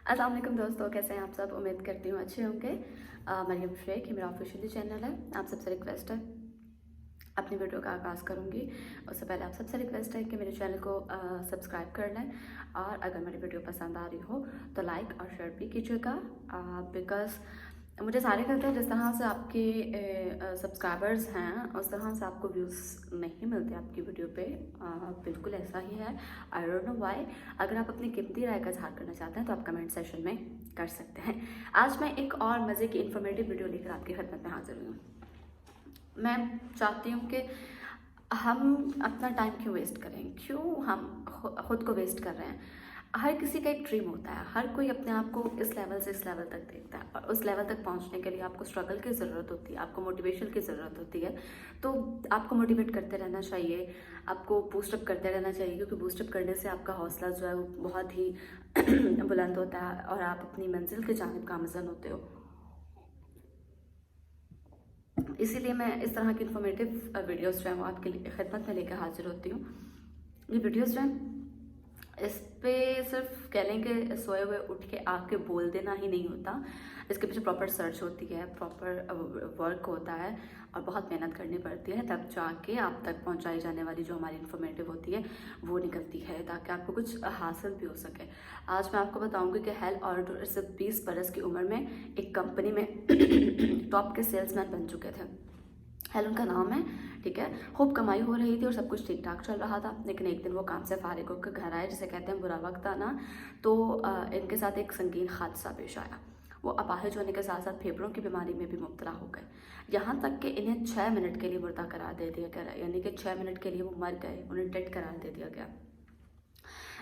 अस्सलाम वालेकुम दोस्तों, कैसे हैं आप सब। उम्मीद करती हूँ अच्छे होंगे। मरियम शेख, ये मेरा ऑफिशियली चैनल है। आप सबसे रिक्वेस्ट है, अपनी वीडियो का आगाज़ करूँगी उससे पहले आप सबसे रिक्वेस्ट है कि मेरे चैनल को सब्सक्राइब कर लें, और अगर मेरी वीडियो पसंद आ रही हो तो लाइक और शेयर भी कीजिएगा। बिकॉज़ मुझे सारे कहते हैं जिस तरह से आपके सब्सक्राइबर्स हैं उस तरह से आपको व्यूज़ नहीं मिलते आपकी वीडियो पे। बिल्कुल ऐसा ही है, आई डोंट नो व्हाई। अगर आप अपनी कीमती राय का इज़हार करना चाहते हैं तो आप कमेंट सेशन में कर सकते हैं। आज मैं एक और मज़े की इन्फॉर्मेटिव वीडियो लेकर आपकी खिदमत में हाजिर हुई हूँ। मैं चाहती हूँ कि हम अपना टाइम क्यों वेस्ट करें, क्यों हम खुद को वेस्ट कर रहे हैं। हर किसी का एक ड्रीम होता है, हर कोई अपने आप को इस लेवल से इस लेवल तक देखता है, और उस लेवल तक पहुंचने के लिए आपको स्ट्रगल की ज़रूरत होती है, आपको मोटिवेशन की ज़रूरत होती है। तो आपको मोटिवेट करते रहना चाहिए, आपको बूस्टअप करते रहना चाहिए, क्योंकि बूस्टअप करने से आपका हौसला जो है वो बहुत ही बुलंद होता है और आप अपनी मंजिल की जानिब गामज़न होते हो। इसीलिए मैं इस तरह की इन्फॉर्मेटिव वीडियोस जो है वो आपके लिए खिदमत में लेकर हाजिर होती हूँ। ये वीडियोस जो हैं इस पे सिर्फ कह लें कि सोए हुए उठ के आके बोल देना ही नहीं होता, इसके पीछे प्रॉपर सर्च होती है, प्रॉपर वर्क होता है और बहुत मेहनत करनी पड़ती है, तब जाके आप तक पहुंचाई जाने वाली जो हमारी इन्फॉर्मेटिव होती है वो निकलती है, ताकि आपको कुछ हासिल भी हो सके। आज मैं आपको बताऊंगी कि हेल ऑडिटर सिर्फ 20 बरस की उम्र में एक कंपनी में टॉप के सेल्समैन बन चुके थे। हेल उनका नाम है, ठीक है। खूब कमाई हो रही थी और सब कुछ ठीक ठाक चल रहा था, लेकिन एक दिन वो काम से फारिग होकर घर आए, जिसे कहते हैं बुरा वक्त आना। तो इनके साथ एक संगीन हादसा पेश आया। वो अपाहिज होने के साथ साथ फेफड़ों की बीमारी में भी मुब्तला हो गए, यहाँ तक कि इन्हें 6 मिनट के लिए मुर्दा करार दे दिया गया, यानी कि 6 मिनट के लिए वो मर गए, उन्हें डेड करार दे दिया गया।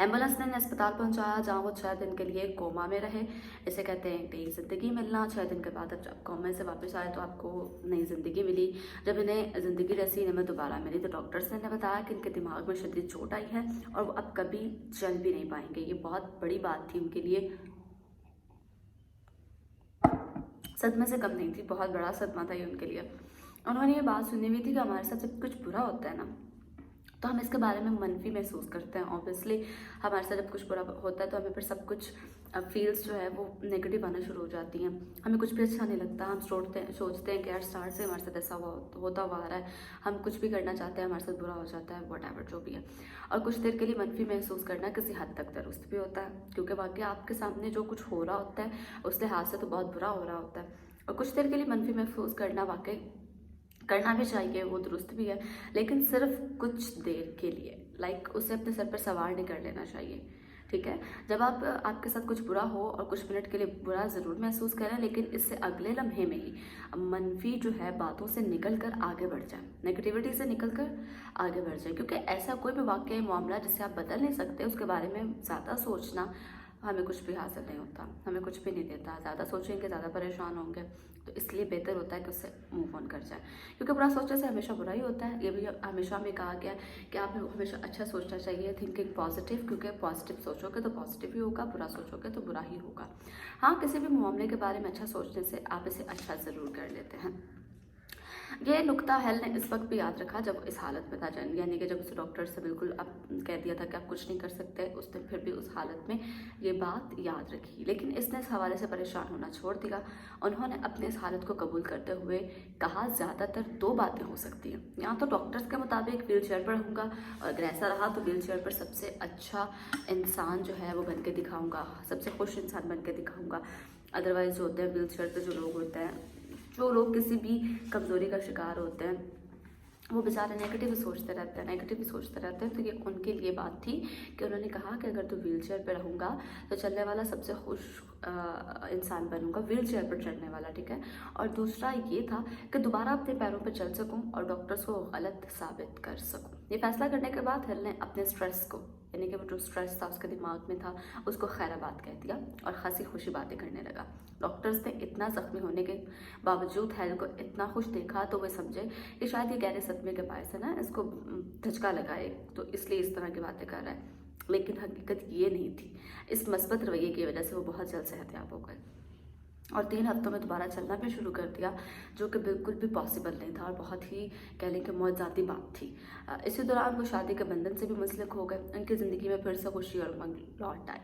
एम्बुलेंस ने अस्पताल पहुंचाया, जहां वो 6 दिन के लिए कोमा में रहे। इसे कहते हैं नई ज़िंदगी मिलना। 6 दिन के बाद जब कोमे से वापस आए तो आपको नई ज़िंदगी मिली। जब इन्हें ज़िंदगी जैसी इन्हें दोबारा मिली तो डॉक्टर्स ने इन्हें बताया कि इनके दिमाग में शदीद चोट आई है और वो अब कभी चल भी नहीं पाएंगे। ये बहुत बड़ी बात थी उनके लिए, सदमे से कम नहीं थी, बहुत बड़ा सदमा था ये उनके लिए। उन्होंने ये बात सुनी हुई थी कि हमारे साथ जब कुछ बुरा होता है ना तो हम इसके बारे में मनफी महसूस करते हैं। ऑब्वियसली हमारे साथ जब कुछ बुरा होता है तो हमें फिर सब कुछ फील्स जो है वो नेगेटिव आना शुरू हो जाती हैं, हमें कुछ भी अच्छा नहीं लगता। हम सोचते हैं कि यार स्टार्ट से हमारे साथ ऐसा होता हुआ आ रहा है, हम कुछ भी करना चाहते हैं हमारे साथ बुरा हो जाता है, वट जो भी है। और कुछ देर के लिए मनफी महसूस करना किसी हद तक दुरुस्त भी होता है, क्योंकि वाकई आपके सामने जो कुछ हो रहा होता है उस लिहाज से तो बहुत बुरा हो रहा होता है। और कुछ देर के लिए मनफी महसूस करना वाकई करना भी चाहिए, वो दुरुस्त भी है, लेकिन सिर्फ कुछ देर के लिए। उसे अपने सर पर सवार नहीं कर लेना चाहिए, ठीक है। जब आपके साथ कुछ बुरा हो और कुछ मिनट के लिए बुरा ज़रूर महसूस करें, लेकिन इससे अगले लम्हे में ही मनफी जो है बातों से निकल कर आगे बढ़ जाए, नेगेटिविटी से निकल कर आगे बढ़ जाए, क्योंकि ऐसा कोई भी वाक़ई मामला जिसे आप बदल नहीं सकते उसके बारे में ज़्यादा सोचना हमें कुछ भी हासिल नहीं होता, हमें कुछ भी नहीं देता। ज़्यादा सोचेंगे ज़्यादा परेशान होंगे, तो इसलिए बेहतर होता है कि उससे मूव ऑन कर जाए, क्योंकि बुरा सोचने से हमेशा बुरा ही होता है। ये भी हमेशा हमें कहा गया है कि आप हमेशा अच्छा सोचना चाहिए, थिंकिंग पॉजिटिव, क्योंकि पॉजिटिव सोचोगे तो पॉजिटिव ही होगा, बुरा सोचोगे तो बुरा ही होगा। हाँ, किसी भी मामले के बारे में अच्छा सोचने से आप इसे अच्छा ज़रूर कर लेते हैं। ये नुक्ता हेल ने इस वक्त भी याद रखा जब इस हालत में था, यानी कि जब उसे डॉक्टर से बिल्कुल अब कह दिया था कि आप कुछ नहीं कर सकते, उसने फिर भी उस हालत में ये बात याद रखी, लेकिन इसने इस हवाले से परेशान होना छोड़ दिया। उन्होंने अपने इस हालत को कबूल करते हुए कहा, ज़्यादातर 2 बातें हो सकती हैं, या तो डॉक्टर्स के मुताबिक व्हील चेयर पर रहूँगा, और अगर ऐसा रहा तो व्हील चेयर पर सबसे अच्छा इंसान जो है वो बन के दिखाऊँगा, सबसे खुश इंसान बन के दिखाऊँगा। अदरवाइज़ जो होते हैं व्हील चेयर पर जो लोग होते हैं, जो लोग किसी भी कमज़ोरी का शिकार होते हैं, वो बेचारे नेगेटिव सोचते रहते हैं, नेगेटिव सोचते रहते हैं। तो ये उनके लिए बात थी कि उन्होंने कहा कि अगर तो व्हील चेयर पर रहूँगा तो चलने वाला सबसे खुश इंसान बनूंगा, व्हील चेयर पर चढ़ने वाला, ठीक है। और दूसरा ये था कि दोबारा अपने पैरों पर चल सकूं और डॉक्टर्स को गलत साबित कर सकूं। ये फैसला करने के बाद हिल ने अपने स्ट्रेस को, यानी कि वो जो स्ट्रेस था उसके दिमाग में था, उसको खैराबाद कह दिया और हंसी खुशी बातें करने लगा। डॉक्टर्स ने इतना ज़ख्मी होने के बावजूद हेल को इतना खुश देखा तो वे समझे कि शायद ये गहरे सदमे के बायस है ना, इसको धचका लगाए, तो इसलिए इस तरह की बातें कर रहा है। लेकिन हकीकत ये नहीं थी। इस मस्बत रवैये की वजह से वो बहुत जल्द सेहतयाब हो गए और 3 हफ्तों में दोबारा चलना भी शुरू कर दिया, जो कि बिल्कुल भी पॉसिबल नहीं था और बहुत ही कह लें कि मौजज़ाती बात थी। इसी दौरान वो शादी के बंधन से भी मुंसलिक हो गए, उनकी ज़िंदगी में फिर से खुशी और उमंग लौट आए।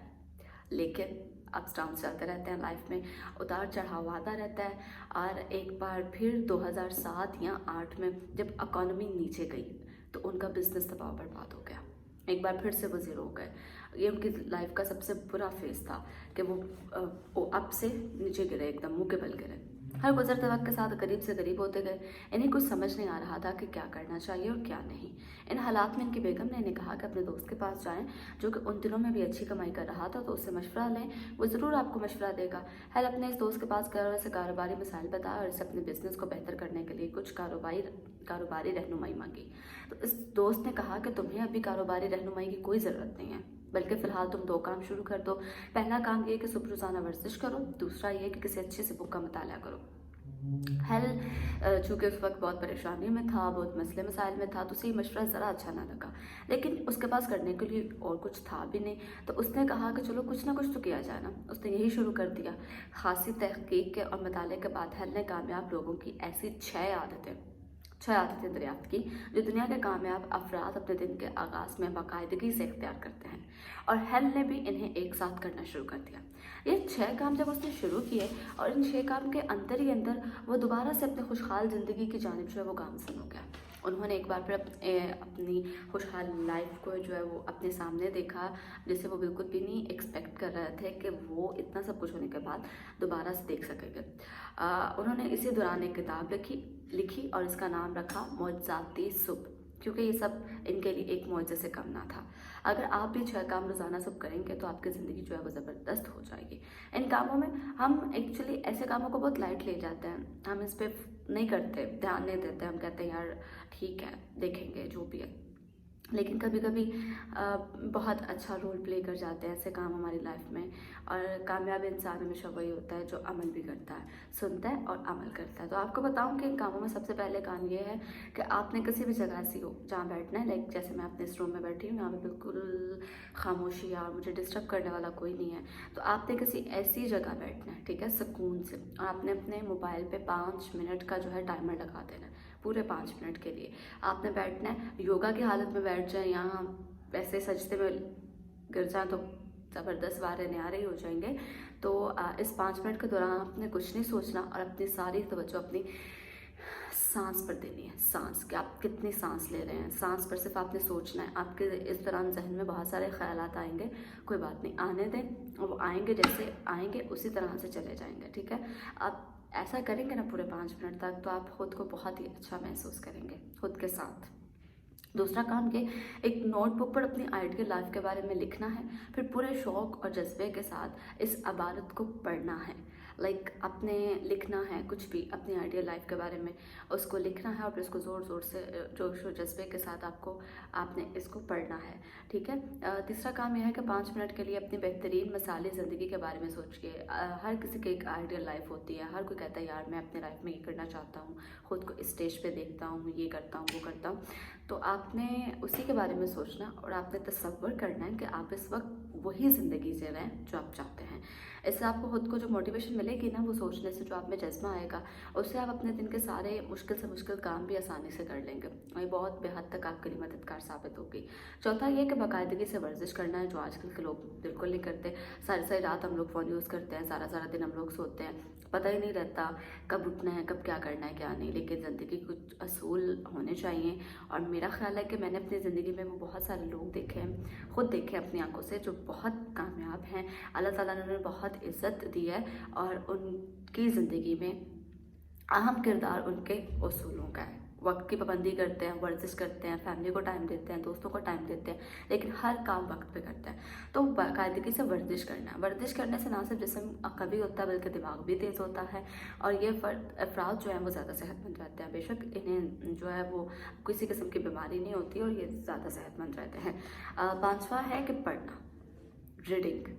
लेकिन अप्स डाउन चलते रहते हैं लाइफ में, उतार चढ़ाव आता रहता है। और एक बार फिर 2007 या 8 में जब इकॉनमी नीचे गई तो उनका बिजनेस तबाह बर्बाद हो गया, एक बार फिर से वो ज़ीरो हो गए। ये उनकी लाइफ का सबसे बुरा फेज़ था कि वो अप से नीचे गिरे, एकदम मुँह के बल गिरे। हर गुजरते वक्त के साथ करीब से करीब होते गए। इन्हें कुछ समझ नहीं आ रहा था कि क्या करना चाहिए और क्या नहीं। इन हालात में इनकी बेगम ने इन्हें कहा कि अपने दोस्त के पास जाएं, जो कि उन दिनों में भी अच्छी कमाई कर रहा था, तो उससे मशवरा लें, वो ज़रूर आपको मशवरा देगा। हेल अपने इस दोस्त के पास गए और इसे कारोबारी मसाइल बताया और इसे अपने बिजनेस को बेहतर करने के लिए कुछ कारोबारी रहनुमाई मांगी। तो इस दोस्त ने कहा कि तुम्हें अभी कारोबारी रहनुमाई की कोई ज़रूरत नहीं है, बल्कि फ़िलहाल तुम 2 काम शुरू कर दो। पहला काम ये कि सुबह रोज़ाना वर्जिश करो, दूसरा ये कि किसी अच्छे से बुक का मुताला करो। हेल चूँकि उस वक्त बहुत परेशानी में था, बहुत मसले मसाइल में था, तो उसे ये मशवरा ज़रा अच्छा ना लगा, लेकिन उसके पास करने के लिए और कुछ था भी नहीं। तो उसने कहा कि चलो कुछ ना कुछ तो किया जाए ना। उसने यही शुरू कर दिया। खासी तहकीक के और मताले के बाद हेल ने कामयाब लोगों की ऐसी 6 आदतें दरियाफ्त की जो दुनिया के कामयाब अफराद अपने दिन के आगाज़ में बाकायदगी से इख्तियार करते हैं, और हेल ने भी इन्हें एक साथ करना शुरू कर दिया। ये 6 काम जब उसने शुरू किए और इन 6 काम के अंदर ही अंदर वो दोबारा से अपने खुशहाल ज़िंदगी की जानिब जो है वो गामज़न हो गया। उन्होंने एक बार फिर अपनी खुशहाल लाइफ को जो है वो अपने सामने देखा, जिसे वो बिल्कुल भी नहीं एक्सपेक्ट कर रहे थे कि वो इतना सब कुछ होने के बाद दोबारा से देख सकेंगे। उन्होंने इसी दौरान एक किताब लिखी और इसका नाम रखा मौजज़ाती सुबह, क्योंकि ये सब इनके लिए एक मौजे से कम ना था। अगर आप भी 6 काम रोज़ाना सब करेंगे तो आपकी ज़िंदगी जो है वो ज़बरदस्त हो जाएगी। इन कामों में हम एक्चुअली ऐसे कामों को बहुत लाइट ले जाते हैं, हम इस पर नहीं करते, ध्यान नहीं देते। हम कहते हैं यार ठीक है, देखेंगे जो भी है, लेकिन कभी कभी बहुत अच्छा रोल प्ले कर जाते हैं ऐसे काम हमारी लाइफ में। और कामयाब इंसान हमेशा वही होता है जो अमल भी करता है, सुनता है और अमल करता है। तो आपको बताऊं कि इन कामों में सबसे पहले काम ये है कि आपने किसी भी जगह ऐसी हो जहाँ बैठना है, लाइक जैसे मैं अपने इस रूम में बैठी हूँ, यहाँ पे बिल्कुल खामोशी है और मुझे डिस्टर्ब करने वाला कोई नहीं है। तो आपने किसी ऐसी जगह बैठना है, ठीक है, सुकून से, और आपने अपने मोबाइल पर 5 मिनट का जो है टाइमर लगा देना है, पूरे 5 मिनट के लिए आपने बैठना है। योगा की हालत में बैठ जाए, यहाँ वैसे सजदे में गिर जाए तो ज़बरदस्त वारे न्यारे हो जाएंगे। तो इस 5 मिनट के दौरान आपने कुछ नहीं सोचना और अपनी सारी तवज्जो अपनी सांस पर देनी है। सांस कि आप कितनी सांस ले रहे हैं, सांस पर सिर्फ आपने सोचना है। आपके इस दौरान जहन में बहुत सारे ख्यालात आएंगे, कोई बात नहीं, आने दें, वो आएंगे, जैसे आएंगे उसी तरह से चले जाएंगे, ठीक है। आप ऐसा करेंगे ना पूरे 5 मिनट तक, तो आप खुद को बहुत ही अच्छा महसूस करेंगे खुद के साथ। दूसरा काम ये, एक नोटबुक पर अपनी आइडियल लाइफ के बारे में लिखना है, फिर पूरे शौक़ और जज्बे के साथ इस इबारत को पढ़ना है। लाइक आपने लिखना है कुछ भी अपनी आइडियल लाइफ के बारे में, उसको लिखना है और फिर इसको ज़ोर ज़ोर से जोश और जज्बे के साथ आपने इसको पढ़ना है, ठीक है। तीसरा काम यह है कि 5 मिनट के लिए अपनी बेहतरीन मिसाली ज़िंदगी के बारे में सोचिए। हर किसी की एक आइडियल लाइफ होती है, हर कोई कहता है यार मैं अपने लाइफ में ये करना चाहता हूँ, ख़ुद को इस स्टेज पे देखता हूँ, ये करता हूँ, वो करता हूँ। तो आपने उसी के बारे में सोचना और आपने तसव्वुर करना है कि आप इस वक्त वही ज़िंदगी जी रहे हैं जो आप चाहते हैं। इससे आपको खुद को जो मोटिवेशन मिलेगी ना, वो सोचने से जो आप में जज्बा आएगा, उससे आप अपने दिन के सारे मुश्किल से मुश्किल काम भी आसानी से कर लेंगे और ये बहुत बेहद तक आपके लिए मददगार साबित होगी। चौथा ये कि बाकायदगी से वर्जिश करना है, जो आजकल के लोग बिल्कुल नहीं करते। सारी सारी रात हम लोग फ़ोन यूज़ करते हैं, सारा सारा दिन हम लोग सोते हैं, पता ही नहीं रहता कब उठना है, कब क्या करना है, क्या नहीं। लेकिन ज़िंदगी कुछ असूल होने चाहिए और मेरा ख्याल है कि मैंने अपनी ज़िंदगी में वो बहुत सारे लोग देखे हैं, ख़ुद देखे अपनी आंखों से, जो बहुत कामयाब हैं। अल्लाह ताला ने उन्हें बहुत इज़्ज़त दी है और उनकी ज़िंदगी में अहम किरदार उनके उसूलों का है। वक्त की पाबंदी करते हैं, वर्जिश करते हैं, फैमिली को टाइम देते हैं, दोस्तों को टाइम देते हैं, लेकिन हर काम वक्त पे करते हैं। तो बाकायदगी से वर्जिश करना है। वर्जिश करने से ना सिर्फ जिस्म कवी होता है बल्कि दिमाग भी तेज़ होता है और ये अफराद जो है वो ज़्यादा सेहतमंद रहते हैं। बेशक इन्हें जो है वो किसी किस्म की बीमारी नहीं होती और ये ज़्यादा सेहतमंद रहते हैं। 5वां है कि पढ़ना, रीडिंग।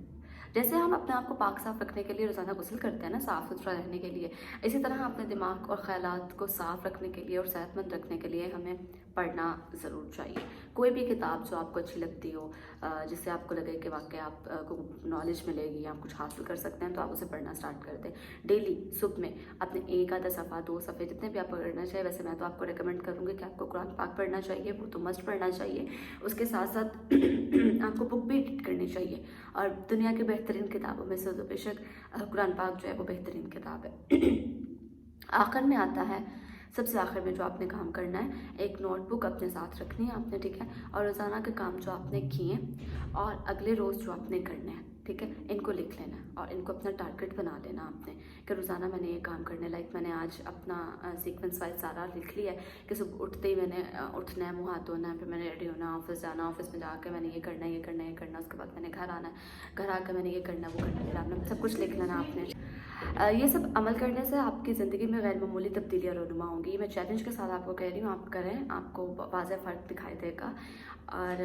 जैसे हम अपने आप को पाक साफ़ रखने के लिए रोज़ाना गुस्ल करते हैं ना, साफ़ सुथरा रहने के लिए, इसी तरह अपने दिमाग और ख़यालात को साफ़ रखने के लिए और सेहतमंद रखने के लिए हमें पढ़ना ज़रूर चाहिए। कोई भी किताब जो आपको अच्छी लगती हो, जिससे आपको लगे कि वाकई आपको नॉलेज मिलेगी, आप कुछ हासिल कर सकते हैं, तो आप उसे पढ़ना स्टार्ट कर दें। डेली सुबह में अपने एक आधा सफ़ा 2 सफ़े जितने भी आपको पढ़ना चाहिए। वैसे मैं तो आपको रिकमेंड करूँगी कि आपको कुरान पाक पढ़ना चाहिए, वो तो मस्ट पढ़ना चाहिए। उसके साथ साथ आपको बुक भी रीड करनी चाहिए। और दुनिया की बेहतरीन किताबों में से तो बेशक कुरान पाक जो है वो बेहतरीन किताब है। आखिर में आता है, सबसे आखिर में जो आपने काम करना है, एक नोटबुक अपने साथ रखनी है आपने, ठीक है। और रोज़ाना के काम जो आपने किए और अगले रोज़ जो आपने करने हैं, ठीक है, इनको लिख लेना है और इनको अपना टारगेट बना लेना आपने कि रोज़ाना मैंने ये काम करना है। लाइक मैंने आज अपना सीक्वेंस वाइज सारा लिख लिया है कि सुबह उठते ही मैंने उठना है, मुँह हाथ धोना है, फिर मैंने रेडी होना, ऑफिस जाना, ऑफिस में जाकर मैंने ये करना है, ये करना है, ये करना है। उसके बाद मैंने घर आना है, घर आकर मैंने ये करना है, वो करना है, आपने सब कुछ लिख लेना आपने। ये सब अमल करने से आपकी ज़िंदगी में गैर मामूली तब्दीलियाँ रूनुमा होंगी। मैं चैलेंज के साथ आपको कह रही हूँ, आप करें, आपको वाज़ेह फ़र्क दिखाई देगा। और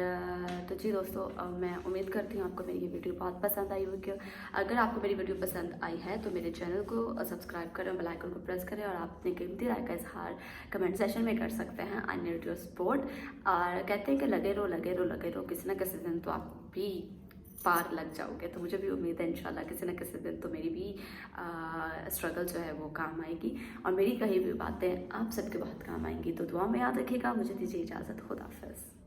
तो जी दोस्तों, मैं उम्मीद करती हूँ आपको मेरी ये वीडियो बहुत पसंद आई होगी। अगर आपको मेरी वीडियो पसंद आई है तो मेरे चैनल को सब्सक्राइब करें, बेल आइकन को प्रेस करें और आप अपनी कीमती राय का इजहार कमेंट सेशन में कर सकते हैं। I need your support. और कहते हैं कि लगे रहो लगे रहो लगे रहो, किसी न किसी दिन तो आप भी पार लग जाओगे। तो मुझे भी उम्मीद है इंशाल्लाह किसी न किसी दिन तो मेरी भी स्ट्रगल जो है वो काम आएगी और मेरी कही भी बातें आप सबके बहुत काम आएंगी। तो दुआ में याद रखिएगा। मुझे दीजिए इजाज़त। खुदा हाफ़िज़।